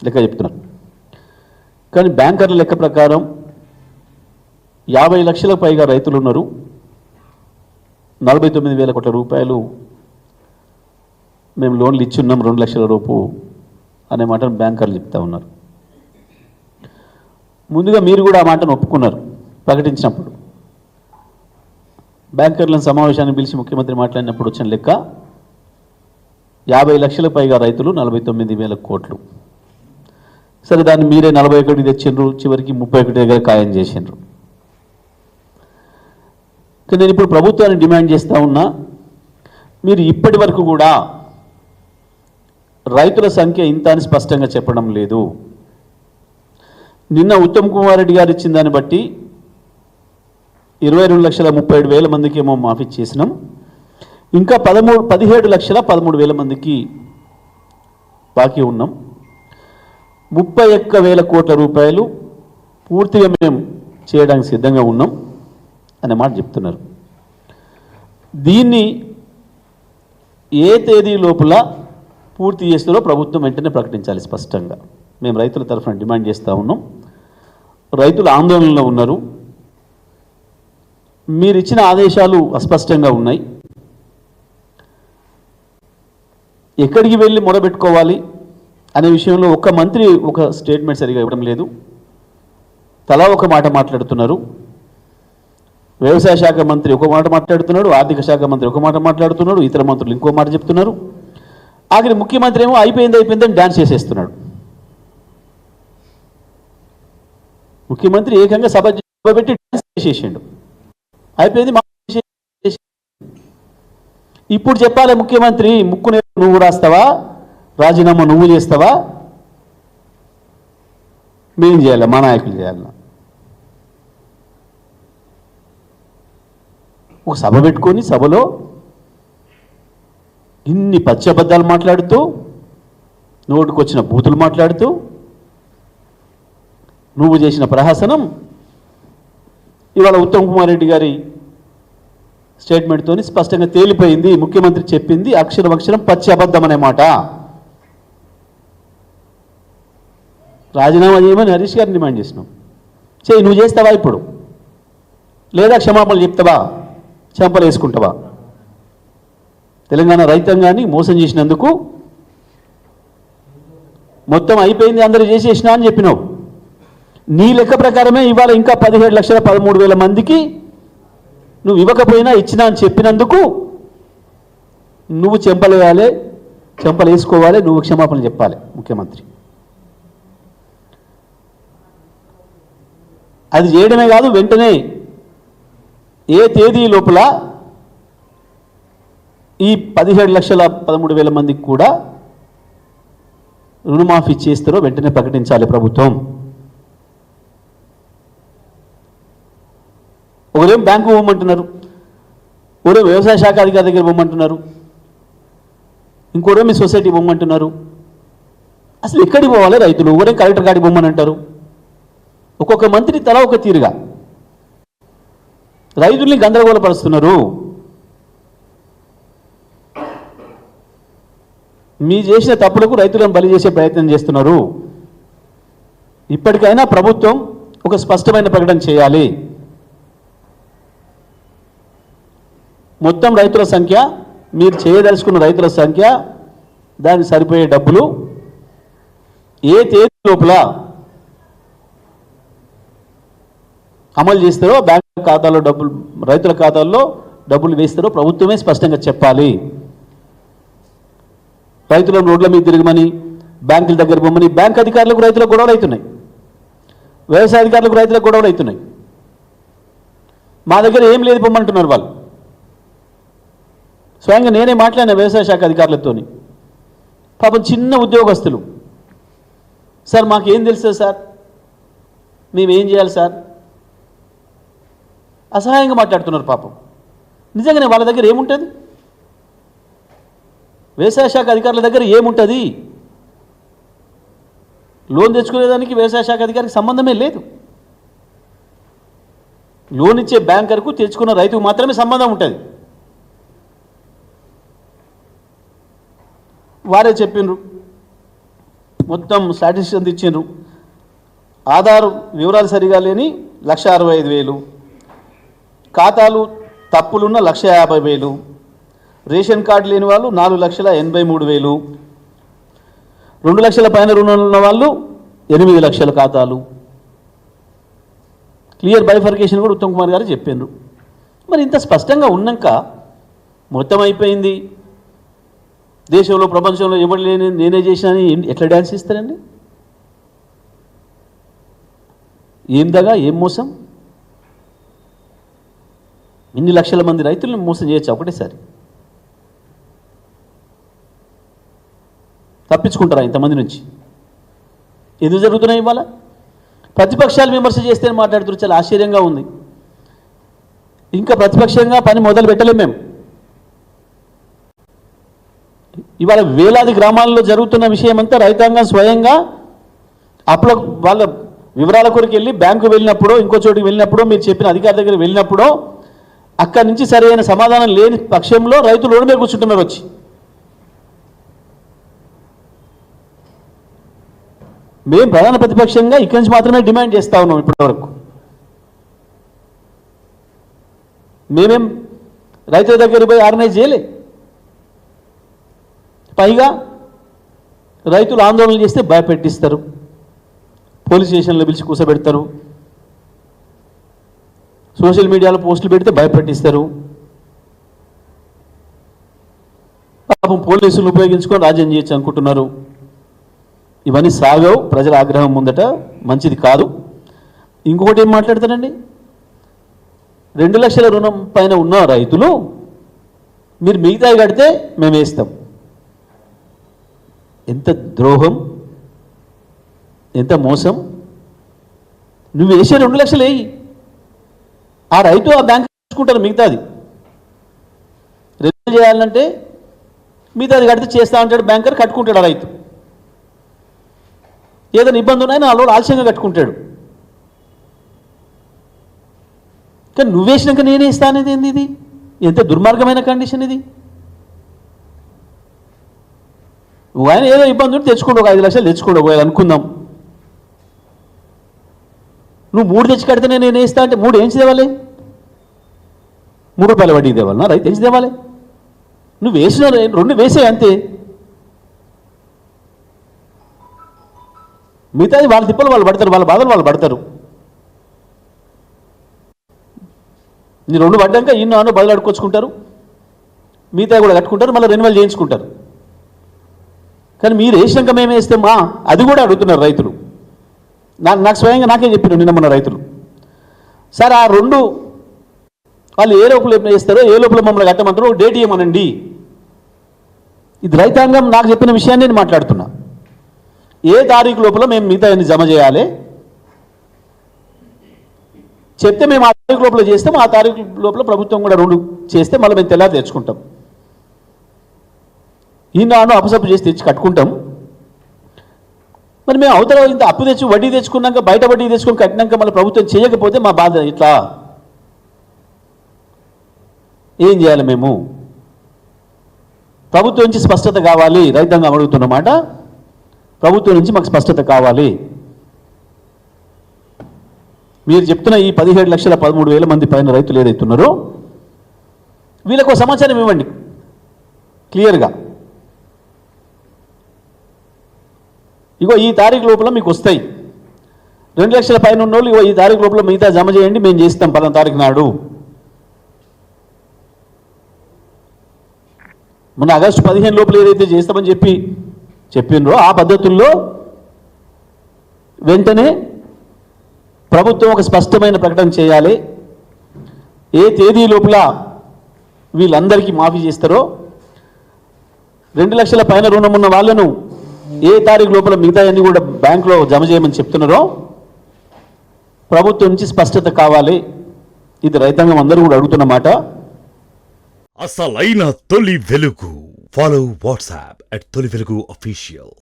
లెక్క చెప్తున్నారు. కానీ బ్యాంకర్ల లెక్క ప్రకారం 50 లక్షలకు పైగా రైతులు ఉన్నారు. 49,000 కోట్ల రూపాయలు మేము లోన్లు ఇచ్చున్నాం 2 లక్షల రూపు అనే మాటను బ్యాంకర్లు చెప్తా ఉన్నారు. ముందుగా మీరు కూడా ఆ మాటను ఒప్పుకున్నారు ప్రకటించినప్పుడు. బ్యాంకర్లను సమావేశాన్ని పిలిచి ముఖ్యమంత్రి మాట్లాడినప్పుడు వచ్చిన లెక్క 50 లక్షలకు పైగా రైతులు 49,000 కోట్లు. సరే, దాన్ని మీరే 41 తెచ్చిండ్రు, చివరికి 31 దగ్గర ఖాయం చేసిండ్రు. కానీ నేను ఇప్పుడు ప్రభుత్వాన్ని డిమాండ్ చేస్తూ ఉన్నా, మీరు ఇప్పటి వరకు కూడా రైతుల సంఖ్య ఇంత అని స్పష్టంగా చెప్పడం లేదు. నిన్న ఉత్తమ్ కుమార్ రెడ్డి గారు ఇచ్చిన దాన్ని బట్టి 22,37,000 మందికి ఏమో మాఫీ చేసినాం. ఇంకా 17,13,000 మందికి బాకీ ఉన్నాం. 31,000 కోట్ల రూపాయలు పూర్తిగా మేము చేయడానికి సిద్ధంగా ఉన్నాం అనే మాట చెప్తున్నారు. దీన్ని ఏ తేదీ లోపల పూర్తి చేస్తారో ప్రభుత్వం వెంటనే ప్రకటించాలి స్పష్టంగా. మేము రైతుల తరఫున డిమాండ్ చేస్తూ ఉన్నాం. రైతులు ఆందోళనలో ఉన్నారు. మీరు ఇచ్చిన ఆదేశాలు అస్పష్టంగా ఉన్నాయి. ఎక్కడికి వెళ్ళి మొరబెట్టుకోవాలి అనే విషయంలో ఒక్క మంత్రి ఒక స్టేట్మెంట్ సరిగా ఇవ్వడం లేదు. తలా ఒక మాట మాట్లాడుతున్నారు. వ్యవసాయ శాఖ మంత్రి ఒక మాట మాట్లాడుతున్నాడు, ఆర్థిక శాఖ మంత్రి ఒక మాట మాట్లాడుతున్నాడు, ఇతర మంత్రులు ఇంకో మాట చెప్తున్నారు. ఆఖరి ముఖ్యమంత్రి ఏమో అయిపోయిందని డాన్స్ చేసేస్తున్నాడు. ముఖ్యమంత్రి ఏకంగా సభ పెట్టి డాన్స్ చేసేసిండు. అయిపోయింది. ఇప్పుడు చెప్పాలి ముఖ్యమంత్రి, ముక్కునే నువ్వు రాస్తావా, రాజీనామా నువ్వు చేస్తావా, మేం చేయాలి, మా నాయకులు చేయాలి. ఒక సభ పెట్టుకొని సభలో ఇన్ని పచ్చబద్దాలు మాట్లాడుతూ, నోటుకొచ్చిన బూతులు మాట్లాడుతూ, నువ్వు చేసిన ప్రహసనం ఇవాళ ఉత్తమ్ కుమార్ రెడ్డి గారి స్టేట్మెంట్తో స్పష్టంగా తేలిపోయింది. ముఖ్యమంత్రి చెప్పింది అక్షరం పచ్చి అబద్ధం అనే మాట. రాజీనామా చేయమని హరీష్ గారిని డిమాండ్ చేసినాం. చేయి, నువ్వు చేస్తావా ఇప్పుడు, లేదా క్షమాపణలు చెప్తావా, చెంపలు వేసుకుంటావా? తెలంగాణ రైతాంగాన్ని మోసం చేసినందుకు మొత్తం అయిపోయింది, అందరూ చేసేసినా అని చెప్పినావు. నీ లెక్క ప్రకారమే ఇవాళ ఇంకా 17,13,000 మందికి నువ్వు ఇవ్వకపోయినా ఇచ్చినా అని చెప్పినందుకు నువ్వు చెంపలు వేయాలి, చెంపలు వేసుకోవాలి, నువ్వు క్షమాపణలు చెప్పాలి ముఖ్యమంత్రి. అది చేయడమే కాదు, వెంటనే ఏ తేదీ లోపల ఈ 17,13,000 మందికి కూడా రుణమాఫీ చేస్తారో వెంటనే ప్రకటించాలి ప్రభుత్వం. ఒకరేం బ్యాంకు పోమంటున్నారు, ఒకరేం వ్యవసాయ శాఖ అధికారి దగ్గర పోమంటున్నారు, ఇంకోరేం మీ సొసైటీ పోమంటున్నారు. అసలు ఎక్కడికి పోవాలి రైతులు? ఒకరేం కలెక్టర్ గారికి పోమని అంటారు. ఒక్కొక్క మంత్రి తల ఒక తీరుగా రైతుల్ని గందరగోళపరుస్తున్నారు. మీ చేసిన తప్పులకు రైతులను బలి చేసే ప్రయత్నం చేస్తున్నారు. ఇప్పటికైనా ప్రభుత్వం ఒక స్పష్టమైన ప్రకటన చేయాలి. మొత్తం రైతుల సంఖ్య, మీరు చేయదలుచుకున్న రైతుల సంఖ్య, దానికి సరిపోయే డబ్బులు ఏ తేదీ లోపల అమలు చేస్తారో, బ్యాంకు ఖాతాలో డబ్బులు, రైతుల ఖాతాల్లో డబ్బులు వేస్తారో ప్రభుత్వమే స్పష్టంగా చెప్పాలి. రైతులను రోడ్ల మీద తిరగమని, బ్యాంకుల దగ్గర పోమని, బ్యాంక్ అధికారులకు రైతులకు గొడవలు అవుతున్నాయి, వ్యవసాయ అధికారులకు రైతులకు గొడవలు అవుతున్నాయి. మా దగ్గర ఏం లేదు పొమ్మంటున్నారు వాళ్ళు. స్వయంగా నేనే మాట్లాడిన వ్యవసాయ శాఖ అధికారులతో. పాపం చిన్న ఉద్యోగస్తులు, సార్ మాకేం తెలుసు సార్, మేమేం చేయాలి సార్, అసహాయంగా మాట్లాడుతున్నారు పాపం. నిజంగానే వాళ్ళ దగ్గర ఏముంటుంది? వ్యవసాయ శాఖ అధికారుల దగ్గర ఏముంటుంది? లోన్ తెచ్చుకునేదానికి వ్యవసాయ శాఖ అధికారికి సంబంధమే లేదు. లోన్ ఇచ్చే బ్యాంకర్కు తెచ్చుకున్న రైతుకు మాత్రమే సంబంధం ఉంటుంది. వారే చెప్పిండ్రు మొత్తం స్టాటిస్టిక్స్ ఇచ్చిండ్రు. ఆధార్ వివరాలు సరిగా లేని 1,65,000, ఖాతాలు తప్పులున్న 1,50,000, రేషన్ కార్డు లేని వాళ్ళు 4,83,000, 2 లక్షల పైన రుణాలు ఉన్న వాళ్ళు 8 లక్షల ఖాతాలు. క్లియర్ బైఫర్కేషన్ కూడా ఉత్తమ్ కుమార్ గారు చెప్పారు. మరి ఇంత స్పష్టంగా ఉన్నాక మొత్తం అయిపోయింది, దేశంలో ప్రపంచంలో ఎవరు లేని నేనే చేసినా ఎట్లా డ్యాన్స్ ఇస్తారండి? ఏం దగా, ఏం మోసం? ఇన్ని లక్షల మంది రైతులను మోసం చేయొచ్చు ఒకటేసారి? తప్పించుకుంటారా ఇంతమంది నుంచి? ఎందుకు జరుగుతున్నాయి ఇవాళ? ప్రతిపక్షాలు విమర్శ చేస్తే మాట్లాడుతున్నారు, చాలా ఆశ్చర్యంగా ఉంది. ఇంకా ప్రతిపక్షంగా పని మొదలు పెట్టలేము మేము. ఇవాళ వేలాది గ్రామాల్లో జరుగుతున్న విషయం అంతా రైతాంగం స్వయంగా అప్పుడు వాళ్ళ వివరాల కొరకు వెళ్ళి బ్యాంకు వెళ్ళినప్పుడు, ఇంకో చోటుకి వెళ్ళినప్పుడు, మీరు చెప్పిన అధికారి దగ్గర వెళ్ళినప్పుడు అక్కడి నుంచి సరైన సమాధానం లేని పక్షంలో రైతులు రోడ్డు మీద కూర్చుంటున్నారు వచ్చి. మేము ప్రధాన ప్రతిపక్షంగా ఇక్కడి నుంచి మాత్రమే డిమాండ్ చేస్తూ ఉన్నాం ఇప్పటివరకు. మేమేం రైతుల దగ్గర పోయి ఆర్గనైజ్ చేయలే. పైగా రైతులు ఆందోళన చేస్తే భయపెట్టిస్తారు, పోలీస్ స్టేషన్లో పిలిచి కూర్చోబెడతారు, సోషల్ మీడియాలో పోస్టులు పెడితే భయపెట్టిస్తారు. పాపం పోలీసులు ఉపయోగించుకొని రాజ్యం చేయొచ్చు అనుకుంటున్నారు. ఇవన్నీ సాగవు, ప్రజల ఆగ్రహం ముందట మంచిది కాదు. ఇంకొకటి ఏం మాట్లాడతారండి, 2 లక్షల రుణం పైన ఉన్న రైతులు మీరు మిగతాయి కడితే మేము వేస్తాం. ఎంత ద్రోహం, ఎంత మోసం! నువ్వు వేసే 2 లక్షలు వేయి, ఆ రైతు ఆ బ్యాంక్ తీసుకుంటారు మిగతాది. రెన్యూవల్ చేయాలంటే మిగతాది కడితే చేస్తా ఉంటాడు బ్యాంకర్, కట్టుకుంటాడు ఆ రైతు. ఏదైనా ఇబ్బంది ఉన్నాయని ఆ లోడ్ ఆలస్యంగా కట్టుకుంటాడు. కానీ నువ్వేసినాక నేనే ఇస్తానేది ఏంది? ఇది ఎంత దుర్మార్గమైన కండిషన్ ఇది! నువ్వు ఆయన ఏదో ఇబ్బంది ఉంటే తెచ్చుకోండి, ఒక 5 లక్షలు తెచ్చుకోండి ఒకవేళ అనుకుందాం. నువ్వు 3 తెచ్చి కడితేనే నేనే ఇస్తా అంటే 3 ఏంచి తేవాలి? 3 రూపాయల వడ్డీ తేవాలన్నా? రైతు ఎంచి తేవాలి? నువ్వు వేసిన 2 వేసే అంతే, మిగతాది వాళ్ళ తిప్పలు వాళ్ళు పడతారు, వాళ్ళ బాధలు వాళ్ళు పడతారు. నీ 2 పడ్డాక ఇన్నో బదులు అడుక్కొచ్చుకుంటారు, మిగతా కూడా కట్టుకుంటారు, మళ్ళీ రెన్యువల్ చేయించుకుంటారు. కానీ మీరు వేసినాక మేము వేస్తే అది కూడా అడుగుతున్నారు రైతులు. నాకు స్వయంగా నాకే చెప్పారు నిన్న మన రైతులు, సార్ ఆ 2 వాళ్ళు ఏ లోపల వేస్తారో, ఏ లోపల మమ్మల్ని కట్టమంటారో డేట్ ఇవ్వమనండి. ఇది రైతాంగం నాకు చెప్పిన విషయాన్ని నేను మాట్లాడుతున్నా. ఏ తారీఖు లోపల మేము మిగతా జమ చేయాలి చెప్తే మేము ఆ తారీఖు లోపల చేస్తాం, ఆ తారీఖు లోపల ప్రభుత్వం కూడా 2 చేస్తే మళ్ళీ మేము తెల్లారి తెచ్చుకుంటాం. ఈనాడు అపసప్పు చేసి తెచ్చి కట్టుకుంటాం. మరి మేము అవతల ఇంత అప్పు తెచ్చి వడ్డీ తెచ్చుకున్నాక, బయట వడ్డీ తెచ్చుకొని కట్టినాక మళ్ళీ ప్రభుత్వం చేయకపోతే మా బాధ ఇట్లా ఏం చేయాలి? మేము ప్రభుత్వం నుంచి స్పష్టత కావాలి. రైతాంగం అడుగుతున్నమాట, ప్రభుత్వం నుంచి మాకు స్పష్టత కావాలి. మీరు చెప్తున్న ఈ 17,13,000 మంది పైన రైతులు ఏదైతున్నారో వీళ్ళకు సమాచారం ఇవ్వండి క్లియర్గా. ఇగో ఈ తారీఖు లోపల మీకు వస్తాయి, 2 లక్షల పైన ఉన్న వాళ్ళు ఇగో ఈ తారీఖు లోపల మిగతా జమ చేయండి, మేము చేస్తాం 10వ తారీఖు నాడు. మొన్న ఆగస్టు 15 లోపల ఏదైతే చేస్తామని చెప్పిండ్రో ఆ పద్ధతుల్లో వెంటనే ప్రభుత్వం ఒక స్పష్టమైన ప్రకటన చేయాలి. ఏ తేదీ లోపల వీళ్ళందరికీ మాఫీ చేస్తారో, 2 లక్షల పైన రుణం ఉన్న వాళ్ళను ఏ తారీఖు లోపల మిగతా అన్ని కూడా బ్యాంకులో జమ చేయమని చెప్తున్నారో ప్రభుత్వం నుంచి స్పష్టత కావాలి. ఇది రైతాంగం అందరూ కూడా అడుగుతున్నమాట. అసలైన తొలి వెలుగు. ఫాలో వాట్సాప్ @తొలి వెలుగు official.